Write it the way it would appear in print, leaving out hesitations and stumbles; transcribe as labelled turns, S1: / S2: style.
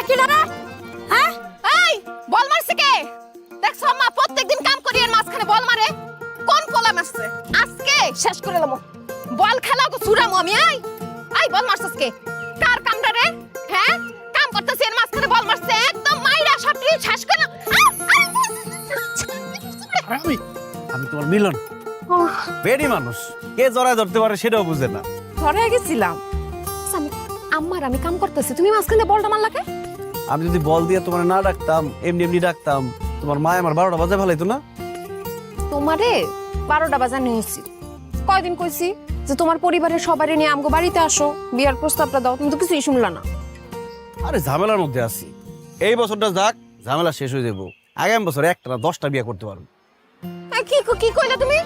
S1: কি রে হ্যাঁ
S2: এই বল মারছে কে? দেখছ মা প্রত্যেকদিন কাম করি এর মাঝখানে বল মারে। কোন পোলা মারছে? আজকে শেষ করে দেবো। বল খেলা তো ছুড়ামু আমি। এই বল মারছস কে? কার কামড়া রে? হ্যাঁ কাম করতেছি এর মাঝখানে বল মারছে, একদম মাইরা সাপড়ি শেষ করে দেব।
S3: আমি আমি তোমার মিলন বেডি মানুষ, কে জড়ায় ধরতে পারে সেটাও বুঝে না।
S2: ধরে গেছিলাম আম্মার, আমি কাম করতেছি, তুমি মাঝখানে বলটা মারলা কে?
S3: আমি যদি বল দিয়ে তোমার না ডাকতাম, এমনি এমনি ডাকতাম, তোমার মা আমার 12টা বাজে ফেলাইতো না।
S2: তোমারে 12টা বাজানো হয়েছি। কয়দিন কইছি যে তোমার পরিবারের সবাই নিয়ে আমগো বাড়িতে আসো, বিয়ার প্রস্তাবটা দাও, তুমি তো কিছুই শুনলা না।
S3: আরে ঝামেলার মধ্যে আছি, এই বছরটা যাক, ঝামেলা শেষ হয়ে যাবো। আগামী বছর একটা না 10টা বিয়ে করতে পারবো।
S2: কি কি কইলা তুমি?